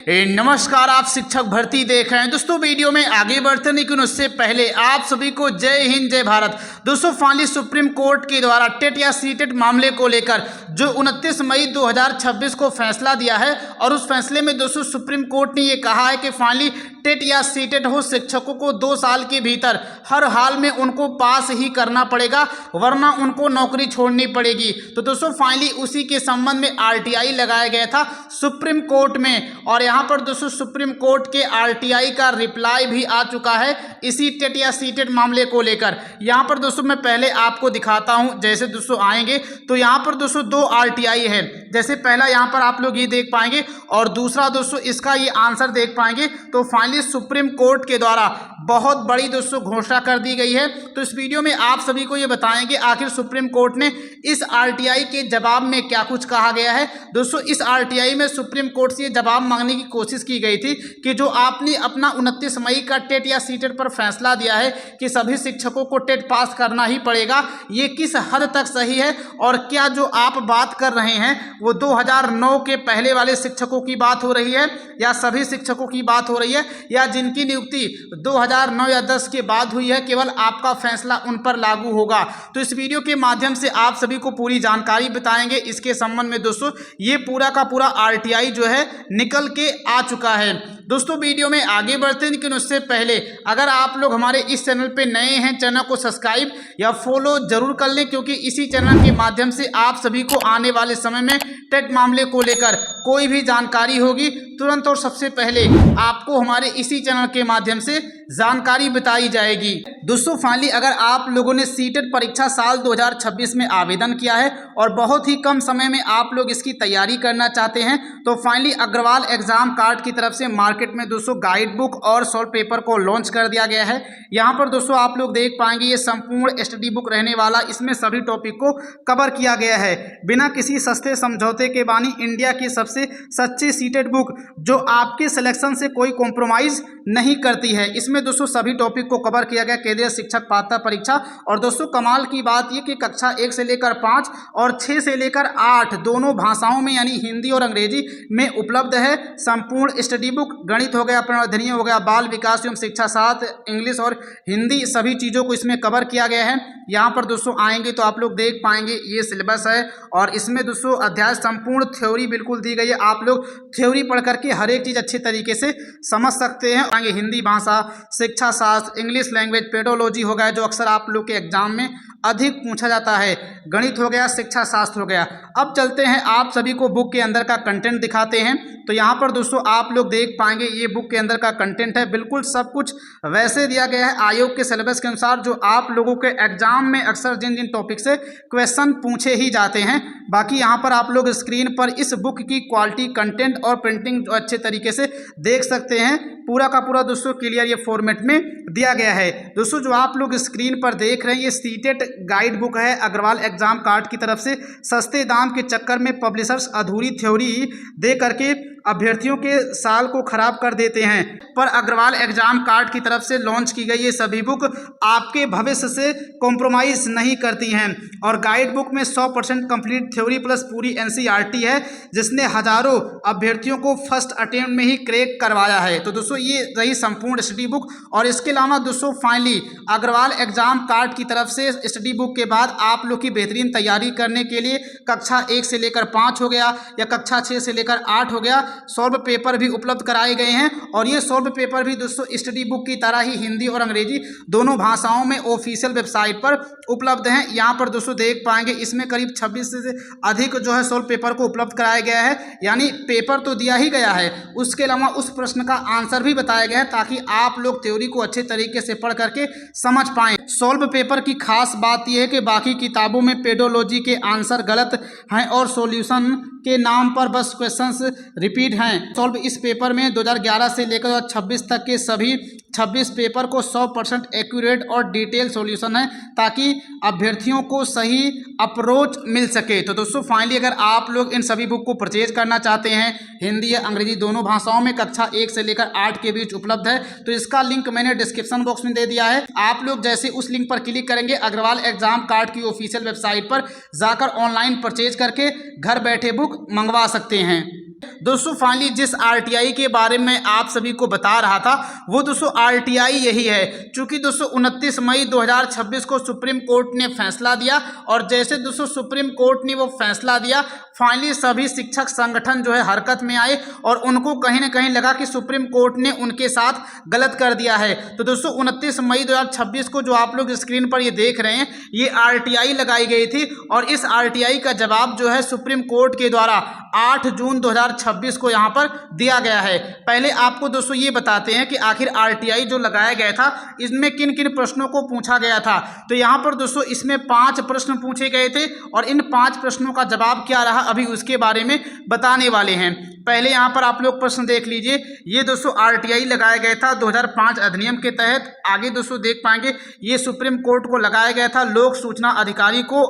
नमस्कार, आप शिक्षक भर्ती देख रहे हैं। दोस्तों वीडियो में आगे बढ़ते लेकिन उससे पहले आप सभी को जय हिंद जय भारत। दोस्तों फाइनली सुप्रीम कोर्ट के द्वारा टेट या सीटेट मामले को लेकर जो 29 मई 2026 को फैसला दिया है और उस फैसले में दोस्तों सुप्रीम कोर्ट ने ये कहा है कि फाइनली टेट या सीटेट हो शिक्षकों को 2 साल के भीतर हर हाल में उनको पास ही करना पड़ेगा, वरना उनको नौकरी छोड़नी पड़ेगी। तो दोस्तों फाइनली उसी के संबंध में आरटीआई लगाया गया था सुप्रीम कोर्ट में और यहाँ पर दोस्तों सुप्रीम कोर्ट के आरटीआई का रिप्लाई भी आ चुका है इसी टेट या सीटेट मामले को लेकर। यहाँ पर दोस्तों मैं पहले आपको दिखाता हूँ। जैसे दोस्तों आएंगे तो यहाँ पर दोस्तों 2 आरटीआई है। जैसे पहला यहाँ पर आप लोग ये देख पाएंगे और दूसरा दोस्तों इसका ये आंसर देख पाएंगे। तो फाइनली सुप्रीम कोर्ट के द्वारा बहुत बड़ी दोस्तों घोषणा कर दी गई है। तो इस वीडियो में आप सभी को ये बताएंगे आखिर सुप्रीम कोर्ट ने इस आरटीआई के जवाब में क्या कुछ कहा गया है। दोस्तों इस आरटीआई में सुप्रीम कोर्ट से जवाब मांगने की कोशिश की गई थी कि जो आपने अपना 29 मई का टेट या सीटेट पर फैसला दिया है कि सभी शिक्षकों को टेट पास करना ही पड़ेगा, ये किस हद तक सही है और क्या जो आप बात कर रहे हैं वो 2009 के पहले वाले शिक्षकों की बात हो रही है या सभी शिक्षकों की बात हो रही है या जिनकी नियुक्ति 2009 या 10 के बाद हुई है, केवल आपका फैसला उन पर लागू होगा। तो इस वीडियो के माध्यम से आप सभी को पूरी जानकारी बताएंगे इसके संबंध में। दोस्तों ये पूरा का पूरा आरटीआई जो है निकल के आ चुका है। दोस्तों वीडियो में आगे बढ़ते हैं लेकिन उससे पहले अगर आप लोग हमारे इस चैनल पे नए हैं, चैनल को सब्सक्राइब या फॉलो जरूर कर लें, क्योंकि इसी चैनल के माध्यम से आप सभी को आने वाले समय में टेट मामले को लेकर कोई भी जानकारी होगी तुरंत और सबसे पहले आपको हमारे इसी चैनल के माध्यम से जानकारी बताई जाएगी। दोस्तों फाइनली अगर आप लोगों ने सीटेट परीक्षा साल 2026 में आवेदन किया है और बहुत ही कम समय में आप लोग इसकी तैयारी करना चाहते हैं तो फाइनली अग्रवाल एग्जाम कार्ड की तरफ से मार्केट में दोस्तों गाइड बुक और सॉल्व पेपर को लॉन्च कर दिया गया है। यहाँ पर दोस्तों आप लोग देख पाएंगे ये संपूर्ण स्टडी बुक रहने वाला, इसमें सभी टॉपिक को कवर किया गया है बिना किसी सस्ते समझौते के। बानी इंडिया की सबसे सच्ची सीटेट बुक जो आपके सिलेक्शन से कोई कॉम्प्रोमाइज नहीं करती है। इसमें दोस्तों सभी टॉपिक को कवर किया गया, केंद्रीय शिक्षक पात्रता परीक्षा। और दोस्तों कमाल की बात यह कि कक्षा 1 से लेकर 5 और 6 से लेकर 8 दोनों भाषाओं में यानी हिंदी और अंग्रेजी में उपलब्ध है संपूर्ण स्टडी बुक। गणित हो गया, प्रवर्धनीय हो गया, बाल विकास एवं शिक्षा शास्त्र, इंग्लिश और हिंदी सभी चीज़ों को इसमें कवर किया गया है। यहाँ पर दोस्तों आएंगे तो आप लोग देख पाएंगे ये सिलेबस है और इसमें दोस्तों अध्याय संपूर्ण थ्योरी बिल्कुल दी गई है। आप लोग थ्योरी पढ़ करके हर एक चीज़ अच्छे तरीके से समझ सकते हैं। आगे हिंदी भाषा, शिक्षा शास्त्र, इंग्लिश लैंग्वेज, पेडोलॉजी हो गया जो अक्सर आप लोग के एग्जाम में अधिक पूछा जाता है, गणित हो गया, शिक्षा शास्त्र हो गया। अब चलते हैं आप सभी को बुक के अंदर का कंटेंट दिखाते हैं। तो यहाँ पर दोस्तों आप लोग देख पाएंगे ये बुक के अंदर का कंटेंट है, बिल्कुल सब कुछ वैसे दिया गया है आयोग के सिलेबस के अनुसार जो आप लोगों के एग्जाम में अक्सर जिन जिन टॉपिक से क्वेश्चन पूछे ही जाते हैं। बाकी यहाँ पर आप लोग स्क्रीन पर इस बुक की क्वालिटी, कंटेंट और प्रिंटिंग जो अच्छे तरीके से देख सकते हैं। पूरा का पूरा दोस्तों क्लियर ये फॉर्मेट में दिया गया है। दोस्तों जो आप लोग स्क्रीन पर देख रहे हैं ये सीटेट गाइड बुक है अग्रवाल एग्जाम कार्ड की तरफ से। सस्ते दाम के चक्कर में पब्लिशर्स अधूरी थ्योरी दे करके अभ्यर्थियों के साल को खराब कर देते हैं, पर अग्रवाल एग्जाम कार्ड की तरफ से लॉन्च की गई ये सभी बुक आपके भविष्य से कॉम्प्रोमाइज नहीं करती हैं। और गाइड बुक में 100% कंप्लीट थ्योरी प्लस पूरी एनसीईआरटी है जिसने हजारों अभ्यर्थियों को फर्स्ट अटेम्प्ट में ही क्रैक करवाया है। तो दोस्तों ये रही संपूर्ण स्टडी बुक। और इसके अलावा दोस्तों फाइनली अग्रवाल एग्जाम कार्ड की तरफ से स्टडी बुक के बाद आप लोग की बेहतरीन तैयारी करने के लिए कक्षा 1 से लेकर 5 हो गया या कक्षा 6 से लेकर 8 हो गया, सॉल्व पेपर भी उपलब्ध कराए गए हैं। और ये सॉल्व पेपर भी दोस्तों स्टडी बुक की तरह ही हिंदी और अंग्रेजी दोनों भाषाओं में ऑफिशियल वेबसाइट पर उपलब्ध हैं। यहाँ पर दोस्तों देख पाएंगे इसमें करीब 26 से अधिक जो है सॉल्व पेपर को उपलब्ध कराया गया है, यानी पेपर तो दिया ही गया है, उसके अलावा उस प्रश्न का आंसर भी बताया गया है ताकि आप लोग थ्योरी को अच्छे तरीके से पढ़ करके समझ पाएं। सॉल्व पेपर की खास बात यह है कि बाकी किताबों में पेडोलॉजी के आंसर गलत हैं और सॉल्यूशन के नाम पर बस क्वेश्चंस रिपीट हैं। सॉल्व इस पेपर में 2011 से लेकर 2026 तक के सभी 26 पेपर को 100% एक्यूरेट और डिटेल सॉल्यूशन है ताकि अभ्यर्थियों को सही अप्रोच मिल सके। तो दोस्तों फाइनली अगर आप लोग इन सभी बुक को परचेज करना चाहते हैं, हिंदी या अंग्रेजी दोनों भाषाओं में कक्षा 1 से लेकर 8 के बीच उपलब्ध है, तो इसका लिंक मैंने डिस्क्रिप्शन बॉक्स में दे दिया है। आप लोग जैसे उस लिंक पर क्लिक करेंगे अग्रवाल एग्जाम कार्ड की ऑफिशियल वेबसाइट पर जाकर ऑनलाइन परचेज करके घर बैठे बुक मंगवा सकते हैं। दोस्तों फाइनली जिस आरटीआई के बारे में आप सभी को बता रहा था वो दोस्तों आरटीआई यही है। चूंकि दोस्तों 29 मई 2026 को सुप्रीम कोर्ट ने फैसला दिया और जैसे दोस्तों सुप्रीम कोर्ट ने वो फैसला दिया फाइनली सभी शिक्षक संगठन जो है हरकत में आए और उनको कहीं ना कहीं लगा कि सुप्रीम कोर्ट ने उनके साथ गलत कर दिया है। तो दोस्तों 29 मई 2026 को जो आप लोग स्क्रीन पर ये देख रहे हैं ये आरटीआई लगाई गई थी और इस आरटीआई का जवाब जो है सुप्रीम कोर्ट के द्वारा 8 जून 2026 को यहाँ पर दिया गया है। पहले आपको दोस्तों ये बताते हैं कि आखिर आरटीआई जो लगाया गया था इसमें किन किन प्रश्नों को पूछा गया था। तो यहाँ पर दोस्तों इसमें 5 प्रश्न पूछे गए थे और इन 5 प्रश्नों का जवाब क्या रहा अभी उसके बारे में बताने वाले हैं। पहले यहाँ पर आप लोग प्रश्न देख लीजिए। ये दोस्तों आरटीआई लगाया गया था 2005 अधिनियम के तहत। आगे दोस्तों देख पाएंगे ये सुप्रीम कोर्ट को लगाया गया था लोक सूचना अधिकारी को।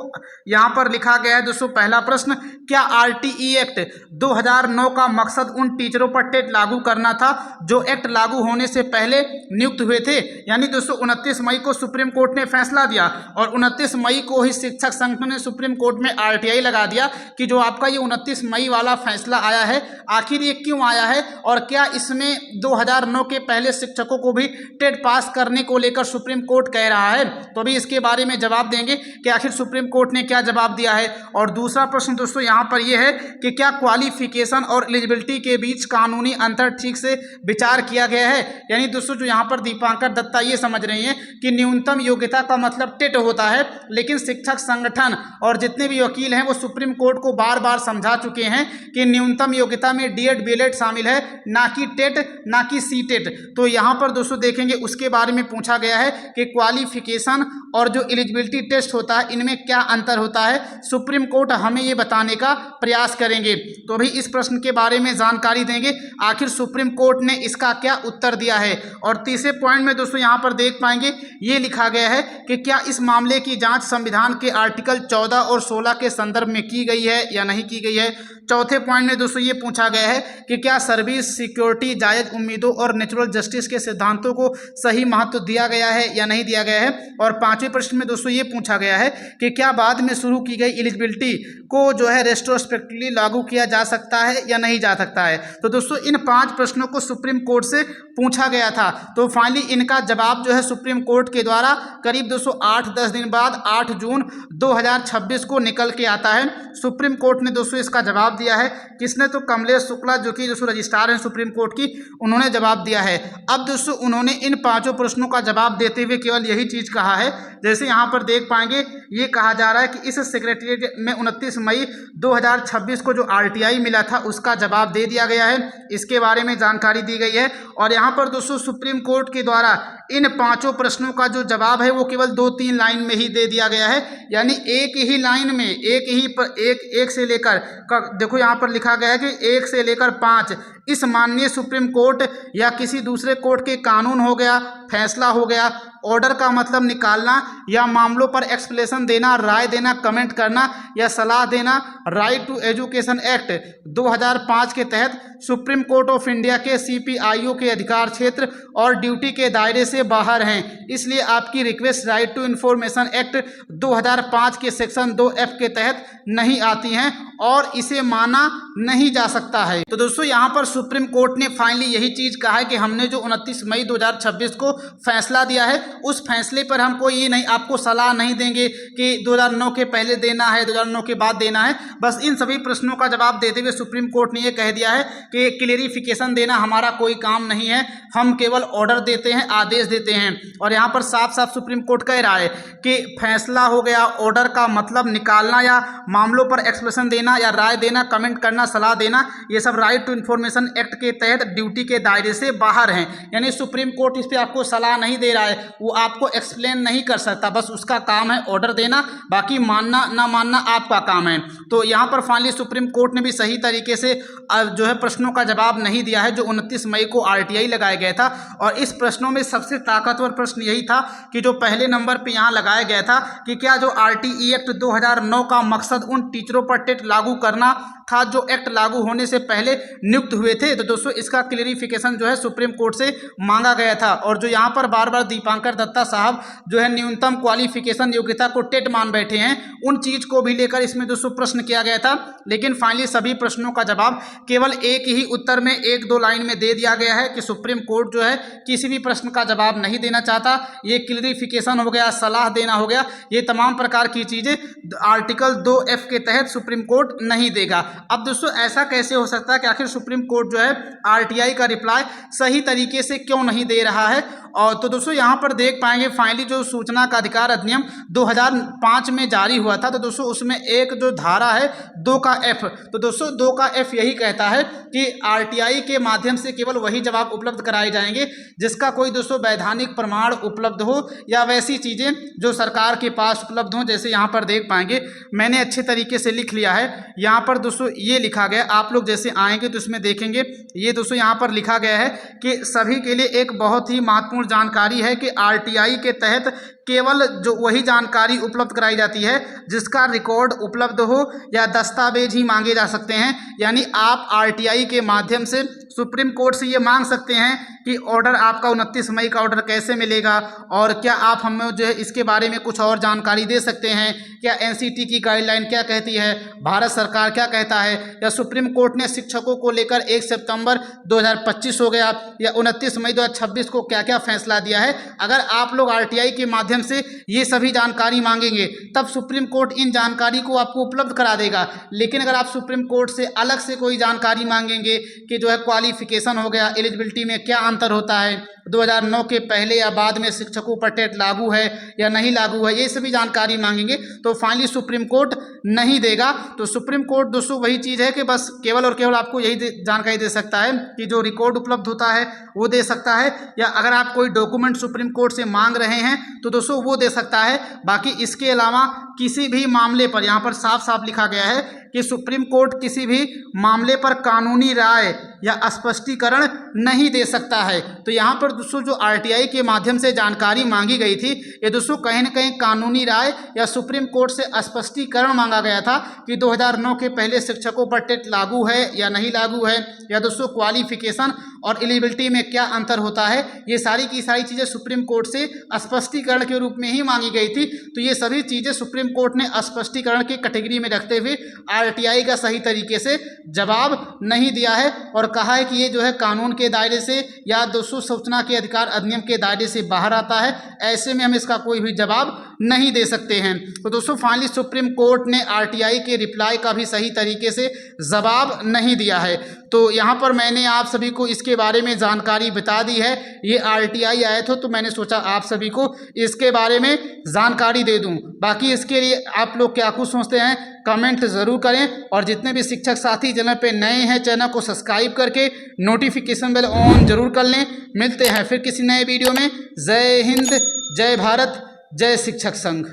यहाँ पर लिखा गया है दोस्तों पहला प्रश्न, क्या आरटीई एक्ट 2009 का मकसद उन टीचरों पर टेट लागू करना था जो एक्ट लागू होने से पहले नियुक्त हुए थे। यानी दोस्तों 29 मई को सुप्रीम कोर्ट ने फैसला दिया और 29 मई को ही शिक्षक संगठन ने सुप्रीम कोर्ट में आरटीआई लगा दिया कि जो आपका ये 29 मई वाला फैसला आया है आखिर ये क्यों आया है और क्या इसमें 2009 के पहले शिक्षकों को भी टेट पास करने को लेकर सुप्रीम कोर्ट कह रहा है। तो अभी इसके बारे में जवाब देंगे कि आखिर सुप्रीम कोर्ट ने क्या जवाब दिया है। और दूसरा प्रश्न दोस्तों यहाँ पर यह है कि क्या क्वालिफिकेशन और एलिजिबिलिटी के बीच कानूनी अंतर ठीक से विचार किया गया है। यानी दोस्तों जो यहाँ पर दीपांकर दत्ता ये समझ रही हैं कि न्यूनतम योग्यता का मतलब टेट होता है, लेकिन शिक्षक संगठन और जितने भी वकील हैं वो सुप्रीम कोर्ट को बार बार समझा चुके हैं कि न्यूनतम योग्यता में डीएड बीएड शामिल है, ना कि टेट ना कि सीटेट। तो यहाँ पर दोस्तों देखेंगे उसके बारे में पूछा गया है कि क्वालिफिकेशन और जो एलिजिबिलिटी टेस्ट होता है इनमें क्या अंतर होता है। सुप्रीम कोर्ट हमें ये बताने का प्रयास करेंगे। तो अभी इस प्रश्न के बारे में जानकारी देंगे आखिर सुप्रीम कोर्ट ने इसका क्या उत्तर दिया है। और तीसरे पॉइंट में दोस्तों यहाँ पर देख पाएंगे ये लिखा गया है कि क्या इस मामले की जांच संविधान के आर्टिकल 14 और 16 के संदर्भ में की गई है या नहीं की गई है। चौथे पॉइंट में दोस्तों ये पूछा गया है कि क्या सर्विस सिक्योरिटी जायज उम्मीदों और नेचुरल जस्टिस के सिद्धांतों को सही महत्व दिया गया है या नहीं दिया गया है। और पांचवें प्रश्न में दोस्तों ये पूछा गया है कि क्या बाद में शुरू की गई एलिजिबिलिटी को जो है रेट्रोस्पेक्टिवली लागू किया जा सकता है या नहीं जा सकता है। तो दोस्तों इन 5 प्रश्नों को सुप्रीम कोर्ट से पूछा गया था। तो फाइनली इनका जवाब जो है सुप्रीम कोर्ट के द्वारा करीब दोस्तों 8-10 दिन बाद 8 जून 2026 को निकल के आता है। सुप्रीम कोर्ट ने दोस्तों इसका जवाब दिया है। किसने? तो कमलेश शुक्ला जो कि दोस्तों रजिस्ट्रार हैं सुप्रीम कोर्ट की, उन्होंने जवाब दिया है। अब दोस्तों उन्होंने इन 5 प्रश्नों का जवाब देते हुए केवल यही चीज़ कहा है, जैसे यहाँ पर देख पाएंगे ये कहा जा रहा है कि इस सेक्रेटेरिएट में 29 मई 2026 को जो आरटीआई मिला था उसका जवाब दे दिया गया है। इसके बारे में जानकारी दी गई है। और यहाँ पर दोस्तों सुप्रीम कोर्ट के द्वारा इन 5 प्रश्नों का जो जवाब है वो केवल 2-3 लाइन में ही दे दिया गया है। यानी एक ही लाइन में एक से लेकर देखो यहाँ पर लिखा गया है कि 1 से लेकर 5 इस माननीय सुप्रीम कोर्ट या किसी दूसरे कोर्ट के कानून हो गया, फैसला हो गया, ऑर्डर का मतलब निकालना या मामलों पर एक्सप्लेनेशन देना, राय देना, कमेंट करना या सलाह देना राइट टू एजुकेशन एक्ट 2005 के तहत सुप्रीम कोर्ट ऑफ इंडिया के सीपीआईओ के अधिकार क्षेत्र और ड्यूटी के दायरे से बाहर हैं। इसलिए आपकी request right to information act 2005 के सेक्शन 2F के तहत नहीं आती हैं और इसे माना नहीं जा सकता है। तो दोस्तों यहाँ पर सुप्रीम कोर्ट ने फाइनली यही चीज़ कहा है कि हमने जो 29 मई 2026 को फैसला दिया है उस फैसले पर हम कोई ये नहीं आपको सलाह नहीं देंगे कि 2009 के पहले देना है, 2009 के बाद देना है। बस इन सभी प्रश्नों का जवाब देते हुए सुप्रीम कोर्ट ने ये कह दिया है कि क्लियरिफिकेशन देना हमारा कोई काम नहीं है, हम केवल ऑर्डर देते हैं, आदेश देते हैं। और यहाँ पर साफ साफ सुप्रीम कोर्ट कह रहा है कि फैसला हो गया, ऑर्डर का मतलब निकालना या मामलों पर एक्सप्लेनेशन देना या राय देना, कमेंट करना, सलाह देना, ये सब राइट टू इन्फॉर्मेशन एक्ट के तहत ड्यूटी के दायरे से बाहर हैं। यानी सुप्रीम कोर्ट इस पर आपको सलाह नहीं दे रहा है, वो आपको एक्सप्लेन नहीं कर सकता, बस उसका काम है ऑर्डर देना, बाकी मानना ना मानना आपका काम है। तो यहाँ पर फाइनली सुप्रीम कोर्ट ने भी सही तरीके से जो है प्रश्नों का जवाब नहीं दिया है जो 29 मई को आरटीआई लगाया गया था। और इस प्रश्नों में सबसे ताकतवर प्रश्न यही था कि जो पहले नंबर पे यहाँ लगाया गया था कि क्या जो आरटीई एक्ट 2009 का मकसद उन टीचरों पर टेट लागू करना था जो एक्ट लागू होने से पहले नियुक्त हुए थे। तो दोस्तों इसका क्लेरिफिकेशन जो है सुप्रीम कोर्ट से मांगा गया था। और जो यहाँ पर बार बार दीपांकर दत्ता साहब जो है न्यूनतम क्वालिफिकेशन योग्यता को टेट मान बैठे हैं, उन चीज को भी लेकर इसमें दोस्तों प्रश्न किया गया था। लेकिन फाइनली सभी प्रश्नों का जवाब केवल एक ही उत्तर में 1-2 लाइन में दे दिया गया है कि सुप्रीम कोर्ट जो है किसी भी प्रश्न का जवाब नहीं देना चाहता। ये क्लियरिफिकेशन हो गया, सलाह देना हो गया, ये तमाम प्रकार की चीजें आर्टिकल 2F के तहत सुप्रीम कोर्ट नहीं देगा। अब दोस्तों ऐसा कैसे हो सकता है कि आखिर सुप्रीम कोर्ट जो है RTI का रिप्लाई सही तरीके से क्यों नहीं दे रहा है? और तो दोस्तों यहाँ पर देख पाएंगे फाइनली जो सूचना का अधिकार अधिनियम 2005 में जारी हुआ था, तो दोस्तों उसमें एक जो धारा है 2 का F, तो दोस्तों 2 का F यही कहता है कि RTI के माध्यम से केवल वही जवाब उपलब्ध कराए जाएंगे जिसका कोई दोस्तों वैधानिक प्रमाण उपलब्ध हो या वैसी चीज़ें जो सरकार के पास उपलब्ध हों। जैसे यहाँ पर देख पाएंगे मैंने अच्छे तरीके से लिख लिया है, यहाँ पर दोस्तों ये लिखा गया, आप लोग जैसे आएंगे तो इसमें देखेंगे ये दोस्तों यहाँ पर लिखा गया है कि सभी के लिए एक बहुत ही महत्वपूर्ण जानकारी है कि RTI के तहत केवल जो वही जानकारी उपलब्ध कराई जाती है जिसका रिकॉर्ड उपलब्ध हो या दस्तावेज ही मांगे जा सकते हैं। यानी आप RTI के माध्यम से सुप्रीम कोर्ट से ये मांग सकते हैं कि ऑर्डर आपका 29 मई का ऑर्डर कैसे मिलेगा और क्या आप हमें जो है इसके बारे में कुछ और जानकारी दे सकते हैं, क्या NCT की गाइडलाइन क्या कहती है, भारत सरकार क्या कहता है, या सुप्रीम कोर्ट ने शिक्षकों को लेकर 1 सितंबर 2025 हो गया या 29 मई 2026 को क्या क्या फैसला दिया है। अगर आप लोग RTI के माध्यम से ये सभी जानकारी मांगेंगे तब सुप्रीम कोर्ट इन जानकारी को आपको उपलब्ध करा देगा। लेकिन अगर आप सुप्रीम कोर्ट से अलग से कोई जानकारी मांगेंगे कि जो है क्वालिफिकेशन हो गया, एलिजिबिलिटी में क्या अंतर होता है, 2009 के पहले या बाद में शिक्षकों पर टेट लागू है या नहीं लागू है, ये सभी जानकारी मांगेंगे तो फाइनली सुप्रीम कोर्ट नहीं देगा। तो सुप्रीम कोर्ट दोस्तों वही चीज़ है कि बस केवल और केवल आपको यही जानकारी दे सकता है कि जो रिकॉर्ड उपलब्ध होता है वो दे सकता है, या अगर आप कोई डॉक्यूमेंट सुप्रीम कोर्ट से मांग रहे हैं तो दोस्तों वो दे सकता है। बाकी इसके अलावा किसी भी मामले पर यहाँ पर साफ साफ लिखा गया है कि सुप्रीम कोर्ट किसी भी मामले पर कानूनी राय या स्पष्टीकरण नहीं दे सकता है। तो यहाँ पर दोस्तों जो RTI के माध्यम से जानकारी मांगी गई थी ये दोस्तों कहीं ना कहीं कानूनी राय या सुप्रीम कोर्ट से स्पष्टीकरण मांगा गया था कि 2009 के पहले शिक्षकों पर टेट लागू है या नहीं लागू है, या दोस्तों क्वालिफिकेशन और एलिजिबिलिटी में क्या अंतर होता है। ये सारी की सारी चीज़ें सुप्रीम कोर्ट से स्पष्टीकरण के रूप में ही मांगी गई थी। तो ये सभी चीज़ें सुप्रीम कोर्ट ने स्पष्टीकरण की कैटेगरी में रखते हुए RTI का सही तरीके से जवाब नहीं दिया है और कहा है कि ये जो है कानून के दायरे से या दोस्तों सूचना के अधिकार अधिनियम के दायरे से बाहर आता है, ऐसे में हम इसका कोई भी जवाब नहीं दे सकते हैं। तो दोस्तों फाइनली सुप्रीम कोर्ट ने RTI के रिप्लाई का भी सही तरीके से जवाब नहीं दिया है। तो यहाँ पर मैंने आप सभी को इसके बारे में जानकारी बता दी है। ये RTI आया था तो मैंने सोचा आप सभी को इसके बारे में जानकारी दे दूँ। बाकी इसके लिए आप लोग क्या कुछ सोचते हैं कमेंट ज़रूर करें, और जितने भी शिक्षक साथी चैनल पे नए हैं चैनल को सब्सक्राइब करके नोटिफिकेशन बेल ऑन जरूर कर लें। मिलते हैं फिर किसी नए वीडियो में। जय हिंद, जय भारत, जय शिक्षक संघ।